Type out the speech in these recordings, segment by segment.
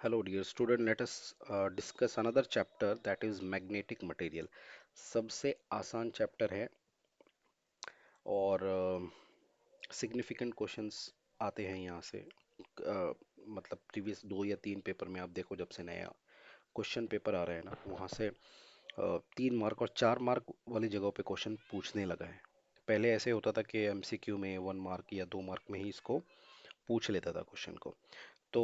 Hello, dear student. Let us discuss another chapter that is magnetic material. सबसे आसान chapter है और significant questions आते हैं यहाँ से। मतलब प्रीवियस 2 या 3 पेपर में आप देखो, जब से नया क्वेश्चन पेपर आ रहा है ना, वहाँ से 3 मार्क और 4 मार्क वाली जगहों पे क्वेश्चन पूछने लगा है। पहले ऐसे होता था कि एमसीक्यू में 1 मार्क या 2 मार्क में ही इसको पूछ लेता था क्वेश्चन को। तो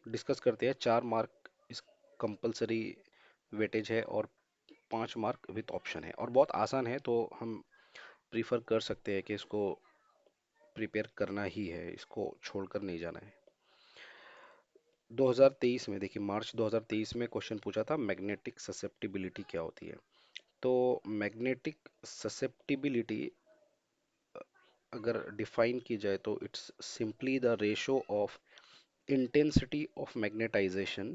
डिस्कस करते हैं। 4 मार्क इस कंपलसरी वेटेज है और 5 मार्क विथ ऑप्शन है और बहुत आसान है, तो हम प्रीफर कर सकते हैं कि इसको प्रिपेयर करना ही है, इसको छोड़कर नहीं जाना है। 2023 में देखिए, मार्च 2023 में क्वेश्चन पूछा था मैग्नेटिक ससेप्टिबिलिटी क्या होती है। तो मैग्नेटिक ससेप्टिबिलिटी अगर डिफाइन की जाए तो it's simply the ratio of intensity of magnetisation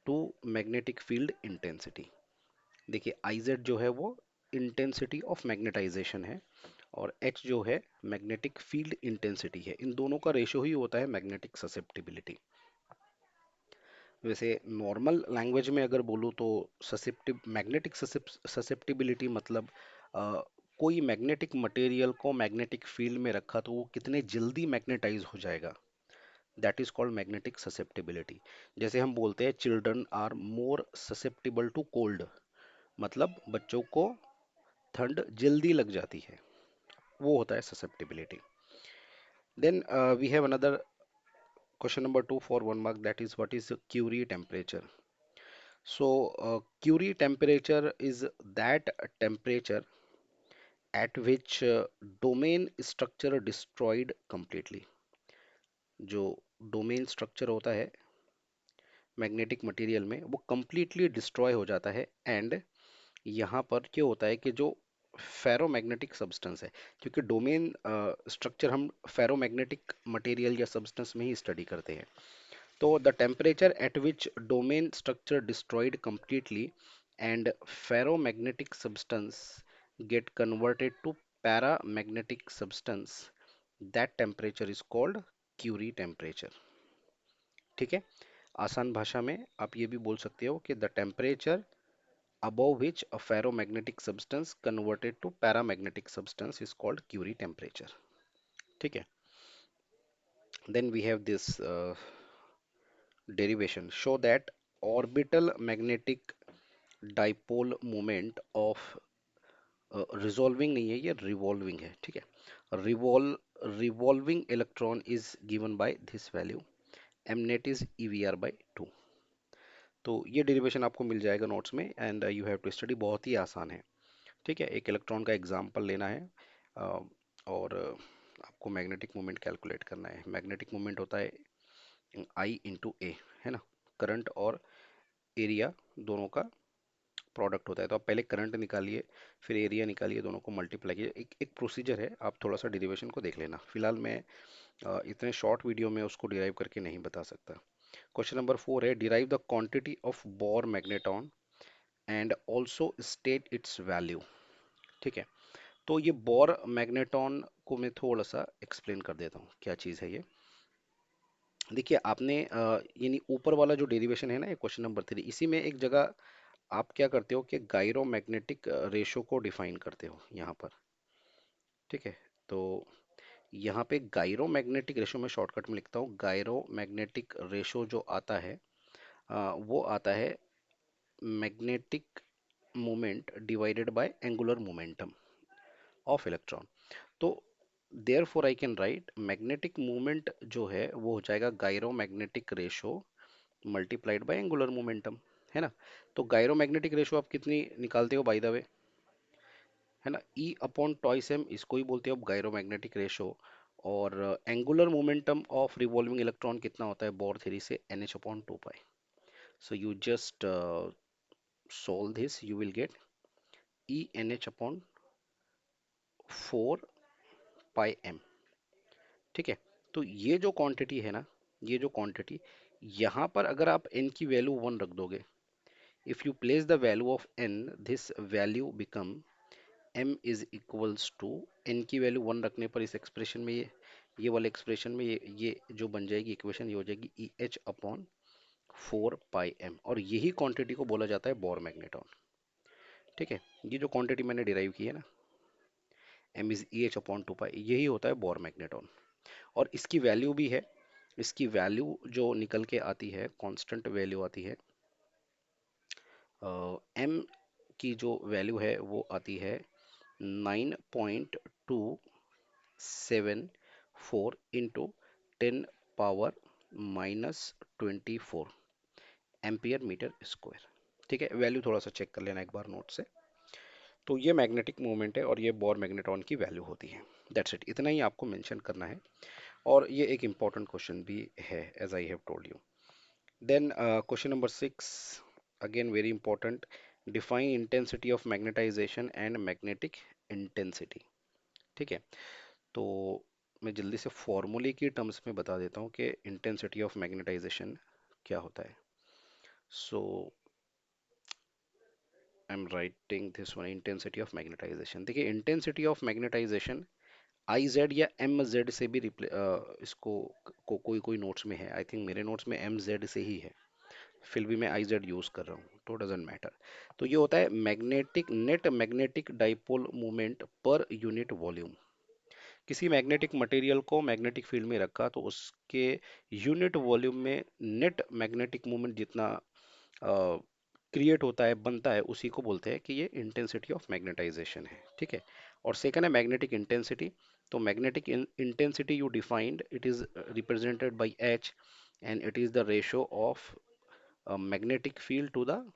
to magnetic field intensity. देखिए, आई जेड जो है वो इंटेंसिटी ऑफ मैग्नेटाइजेशन है और एच जो है मैग्नेटिक फील्ड इंटेंसिटी है। इन दोनों का रेशो ही होता है मैग्नेटिक ससेप्टिबिलिटी। वैसे नॉर्मल लैंग्वेज में अगर बोलूँ तो ससेप्टिव मैग्नेटिक ससेप्टिबिलिटी मतलब अ, कोई मैग्नेटिक मटेरियल को मैग्नेटिक फील्ड में रखा तो वो कितने जल्दी मैग्नेटाइज हो जाएगा, that is called magnetic susceptibility. जैसे हम बोलते हैं children are more susceptible to cold, मतलब बच्चों को ठंड जल्दी लग जाती है, वो होता है susceptibility. Then we have another question number 2 for 1 mark, that is what is Curie temperature. So Curie temperature is that temperature at which domain structure destroyed completely. जो डोमेन स्ट्रक्चर होता है मैग्नेटिक मटेरियल में वो completely destroy हो जाता है। And यहाँ पर क्या होता है कि जो फेरोमैग्नेटिक सब्सटेंस है, क्योंकि डोमेन स्ट्रक्चर हम फेरोमैग्नेटिक मटेरियल या सब्सटेंस में ही स्टडी करते हैं। तो the temperature at which domain structure destroyed completely and ferromagnetic substance get converted to paramagnetic substance, that temperature is called Curie temperature. ठीक है, आसान भाषा में आप ये भी बोल सकते हो कि the temperature above which a ferromagnetic substance converted to paramagnetic substance is called Curie temperature. ठीक है, then we have this derivation show that orbital magnetic dipole moment of resolving नहीं है, ये revolving है। ठीक है, revolving electron is given by this value, m net is evr by 2। तो ये डेरिवेशन आपको मिल जाएगा नोट्स में and you have to study, बहुत ही आसान है। ठीक है, एक इलेक्ट्रॉन का एग्जाम्पल लेना है और आपको मैग्नेटिक मोमेंट कैलकुलेट करना है। मैग्नेटिक मोमेंट होता है आई इंटू ए, है ना। करंट और एरिया दोनों का प्रोडक्ट होता है, तो आप पहले करंट निकालिए, फिर एरिया निकालिए, दोनों को मल्टीप्लाई कीजिए। एक एक प्रोसीजर है, आप थोड़ा सा डेरिवेशन को देख लेना। फिलहाल मैं इतने शॉर्ट वीडियो में उसको डिराइव करके नहीं बता सकता। क्वेश्चन नंबर 4 है derive the quantity of bore magneton and also state it's value. ठीक है, तो ये बोर मैग्नेटॉन को मैं थोड़ा सा एक्सप्लेन कर देता हूँ क्या चीज़ है ये। देखिए, आपने यानी ऊपर वाला जो डेरिवेशन है ना, ये क्वेश्चन नंबर 3, इसी में एक जगह आप क्या करते हो कि गायरो मैग्नेटिक रेशो को डिफाइन करते हो यहाँ पर। ठीक है, तो यहाँ पे गायरो मैग्नेटिक रेशो में शॉर्टकट में लिखता हूँ। गायरो मैग्नेटिक रेशो जो आता है वो आता है magnetic moment divided by angular momentum of electron. तो therefore I can write magnetic movement जो है वो हो जाएगा gyromagnetic ratio multiplied by angular momentum, है ना। तो गायरो मैग्नेटिक रेशो आप कितनी निकालते हो बाय द वे, है ना, ई अपॉन टॉइस एम, इसको ही बोलते हो आप गायरो मैग्नेटिक रेशो। और angular momentum of revolving electron कितना होता है बोर थ्री से, n h upon 2 pi. So you just solve this, you will get e nh upon 4 pi m। ठीक है, तो ये जो क्वांटिटी है ना, ये जो क्वांटिटी, यहाँ पर अगर आप n की वैल्यू 1 रख दोगे, if you place the value of n, this value become m is equals to, n की वैल्यू 1 रखने पर इस एक्सप्रेशन में ये ये वाले एक्सप्रेशन में ये जो बन जाएगी इक्वेशन, ये हो जाएगी ई एच अपॉन 4 पाई एम, और यही क्वांटिटी को बोला जाता है बोर मैग्नेटॉन। ठीक है, ये जो क्वांटिटी मैंने डिराइव की है ना, m is e h upon 2 pi, यही होता है बोर मैग्नेटॉन। और इसकी वैल्यू भी है, इसकी वैल्यू जो निकल के आती है, कांस्टेंट वैल्यू आती है, एम की जो वैल्यू है वो आती है 9.274 into 10 power -24 ampere metre square. ठीक है, वैल्यू थोड़ा सा चेक कर लेना एक बार नोट से। तो ये मैग्नेटिक मोमेंट है और ये बोर मैग्नेटॉन की वैल्यू होती है। दैट्स इट, इतना ही आपको मेंशन करना है। और ये एक इंपॉर्टेंट क्वेश्चन भी है, as I have told you. Then question number 6, again very important, define intensity of magnetisation and magnetic intensity. ठीक है, तो मैं जल्दी से फॉर्मूले की टर्म्स में बता देता हूँ कि इंटेंसिटी ऑफ मैग्नेटाइजेशन क्या होता है। So I am writing this one, intensity of magnetization. देखिए, intensity of magnetization I Z या एम जेड से भी इसको कोई कोई नोट्स में है, आई थिंक मेरे नोट्स में एम जेड से ही है, फिर भी मैं आई जेड यूज कर रहा हूँ, तो डजेंट मैटर। तो ये होता है magnetic net magnetic dipole movement per unit volume. किसी मैग्नेटिक मटेरियल को मैग्नेटिक फील्ड में रखा तो उसके यूनिट वॉल्यूम में नेट मैग्नेटिक मूवमेंट जितना क्रिएट होता है, बनता है, उसी को बोलते हैं कि ये इंटेंसिटी ऑफ मैग्नेटाइजेशन है। ठीक है, और सेकंड है मैग्नेटिक इंटेंसिटी। तो magnetic intensity you defined, it is represented by H, and it is the ratio of magnetic field to the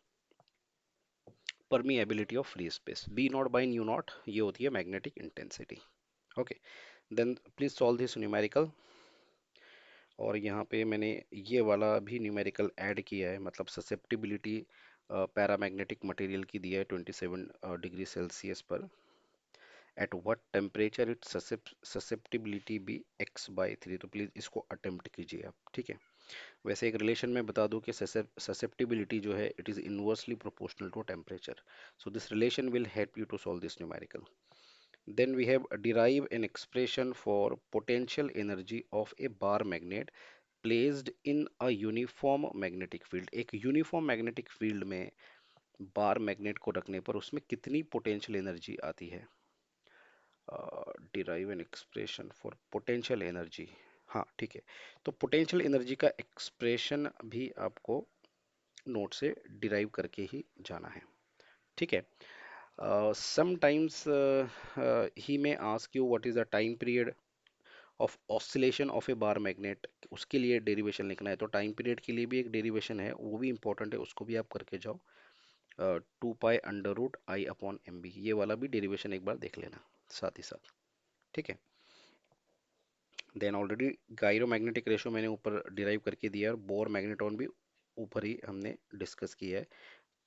permeability of free space, B naught by mu naught, ये होती है magnetic intensity. Okay, then please solve this numerical. और यहाँ पे मैंने ये वाला भी न्यूमेरिकल ऐड किया है, मतलब ससेप्टिबिलिटी पैरामैग्नेटिक मटेरियल की दिया है 27 डिग्री सेल्सियस पर। At what temperature it susceptibility be x/3, तो प्लीज इसको अटेम्प्ट कीजिए आप। ठीक है, वैसे एक रिलेशन में बता दूं कि ससेप्टिबिलिटी जो है it is inversely proportional to temperature. So this relation will help you to solve this numerical. Then we have derive an expression for potential energy of a bar magnet placed in a uniform magnetic field। एक uniform magnetic field में bar magnet को रखने पर उसमें कितनी potential energy आती है। Derive an expression for potential energy. हाँ ठीक है, तो पोटेंशियल एनर्जी का एक्सप्रेशन भी आपको नोट से डिराइव करके ही जाना है। ठीक है, sometimes he may ask you what is the time period of oscillation of a bar magnet, उसके लिए डेरिवेशन लिखना है। तो टाइम पीरियड के लिए भी एक डेरिवेशन है, वो भी इंपॉर्टेंट है, उसको भी आप करके जाओ। 2 pi under root I upon m B, ये वाला भी डेरिवेशन एक बार देख लेना साथ ही साथ। ठीक है, देन ऑलरेडी गायरोमैग्नेटिक रेशो मैंने ऊपर डिराइव करके दिया है, और बोर मैग्नेटॉन भी ऊपर ही हमने डिस्कस किया है,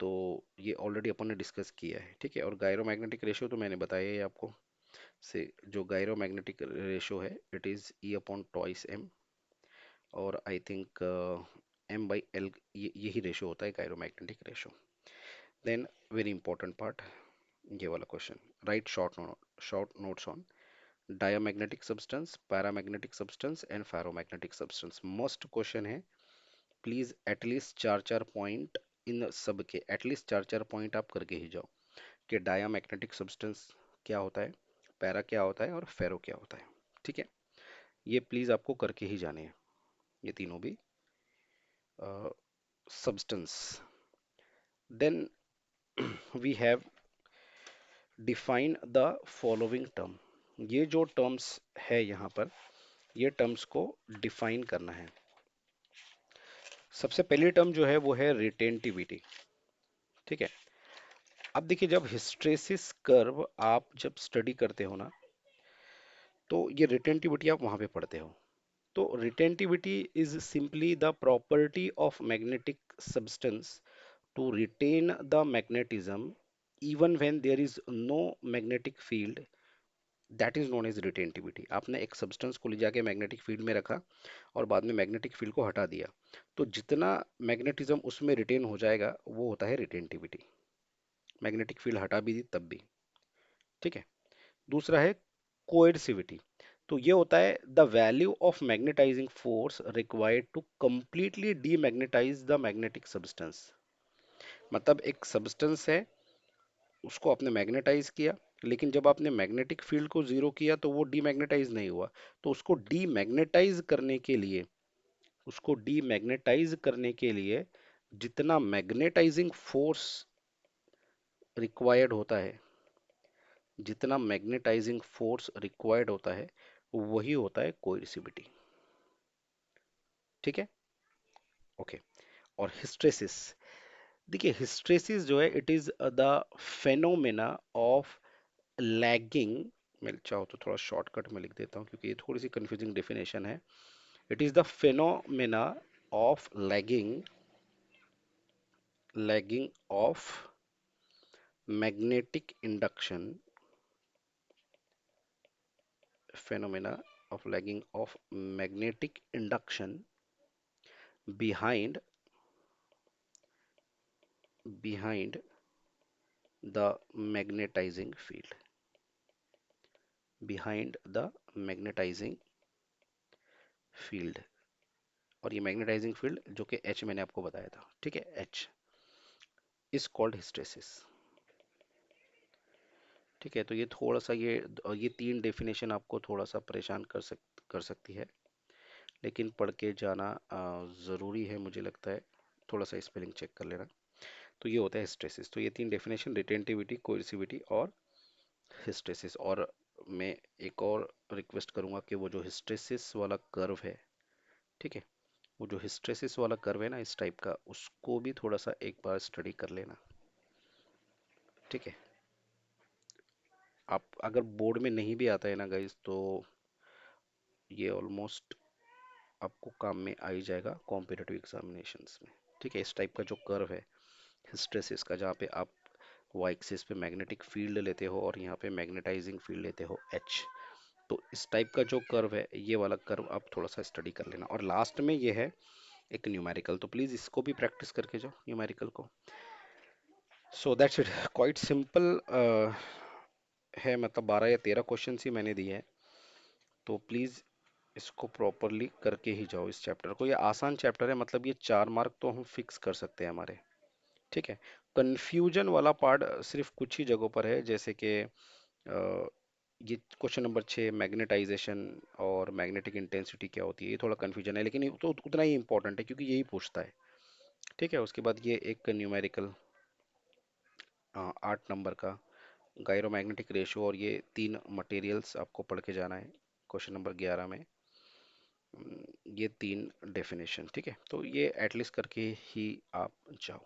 तो ये ऑलरेडी अपन ने डिस्कस किया है। ठीक है, और गायरोमैग्नेटिक रेशियो तो मैंने बताया ही आपको, से जो गायरोमैग्नेटिक रेशियो है it is e upon twice M, और I think M by L, यही रेशियो होता है gyromagnetic ratio. Then very important part, ये वाला question, write short notes on diamagnetic substance, paramagnetic substance and ferromagnetic substance. Must question है, please at least चार चार point, इन सब के एटलीस्ट चार चार पॉइंट आप करके ही जाओ कि डायमैग्नेटिक सब्सटेंस क्या होता है, पैरा क्या होता है, और फेरो क्या होता है। ठीक है, ये प्लीज आपको करके ही जाने हैं, ये तीनों भी substance. Then we have define the following term. ये जो टर्म्स है यहाँ पर, ये टर्म्स को डिफाइन करना है। सबसे पहली टर्म जो है वो है रिटेंटिविटी। ठीक है, अब देखिए, जब हिस्ट्रेसिस कर्व आप जब स्टडी करते हो ना, तो ये रिटेंटिविटी आप वहां पे पढ़ते हो। तो retentivity is simply the property of magnetic substance to retain the magnetism even when there is no magnetic field, that is known as retentivity। आपने एक सब्सटेंस को ले जाके मैग्नेटिक फील्ड में रखा और बाद में मैग्नेटिक फील्ड को हटा दिया, तो जितना मैग्नेटिज्म उसमें रिटेन हो जाएगा वो होता है रिटेंटिविटी। मैग्नेटिक फील्ड हटा भी दी तब भी। ठीक है, दूसरा है कोएडसिविटी। तो ये होता है the value of magnetising force required to completely demagnetise the magnetic substance. मतलब एक सब्सटेंस है, उसको आपने मैग्नेटाइज किया, लेकिन जब आपने मैग्नेटिक फील्ड को जीरो किया तो वो डीमैग्नेटाइज नहीं हुआ। तो उसको डीमैग्नेटाइज करने के लिए जितना मैग्नेटाइजिंग फोर्स रिक्वायर्ड होता है, जितना मैग्नेटाइजिंग फोर्स रिक्वायर्ड होता है, वही होता है कोएर्सिविटी। ठीक है, ओके। और हिस्ट्रेसिस, देखिए हिस्ट्रेसिस जो है it is the phenomena of lagging. मैं चाहो तो थोड़ा शॉर्टकट में लिख देता हूँ क्योंकि ये थोड़ी सी कंफ्यूजिंग डेफिनेशन है। It is the phenomena of lagging of magnetic induction, phenomena of lagging of magnetic induction behind behind the magnetizing field, behind the magnetizing field। और ये मैग्नेटाइजिंग फील्ड जो कि H मैंने आपको बताया था, ठीक है, H इज कॉल्ड हिस्टेसिस। ठीक है, तो ये थोड़ा सा ये तीन डेफिनेशन आपको थोड़ा सा परेशान कर सकती है, लेकिन पढ़ के जाना ज़रूरी है मुझे लगता है। थोड़ा सा स्पेलिंग चेक कर लेना। तो ये होता है हिस्टेसिस। तो ये तीन डेफिनेशन, रिटेंटिविटी, कोएर्सिविटी और हिस्टेसिस। और मैं एक और रिक्वेस्ट करूंगा कि वो जो हिस्टेसिस वाला कर्व है, ठीक है, वो जो हिस्टेसिस वाला कर्व है ना इस टाइप का, उसको भी थोड़ा सा एक बार स्टडी कर लेना। ठीक है, आप अगर बोर्ड में नहीं भी आता है ना गाइस, तो ये ऑलमोस्ट आपको काम में आ ही जाएगा कॉम्पिटिटिव एग्जामिनेशंस में। ठीक है, इस टाइप का जो कर्व है हिस्टेसिस का, जहाँ पे आप वाई एक्सिस पे मैग्नेटिक फील्ड लेते हो और यहाँ पे मैग्नेटाइजिंग फील्ड लेते हो H, तो इस टाइप का जो कर्व है, ये वाला कर्व आप थोड़ा सा स्टडी कर लेना। और लास्ट में ये है एक न्यूमेरिकल, तो प्लीज इसको भी प्रैक्टिस करके जाओ न्यूमेरिकल को। So that's it, quite simple है, मतलब 12 या 13 क्वेश्चन ही मैंने दिए हैं। तो प्लीज इसको प्रॉपरली करके ही जाओ इस चैप्टर को। ये आसान चैप्टर है, मतलब ये 4 मार्क तो हम फिक्स कर सकते हैं हमारे। ठीक है, कंफ्यूजन वाला पार्ट सिर्फ कुछ ही जगहों पर है, जैसे कि ये क्वेश्चन नंबर 6 मैग्नेटाइजेशन और मैग्नेटिक इंटेंसिटी क्या होती है, ये थोड़ा कन्फ्यूजन है, लेकिन ये तो उतना ही इंपॉर्टेंट है क्योंकि यही पूछता है। ठीक है, उसके बाद ये एक न्यूमेरिकल 8 नंबर का गायरोमैग्नेटिक रेशियो, और ये 3 मटेरियल्स आपको पढ़ के जाना है क्वेश्चन नंबर 11 में। ये 3 डेफिनेशन। ठीक है, तो ये एटलीस्ट करके ही आप जाओ।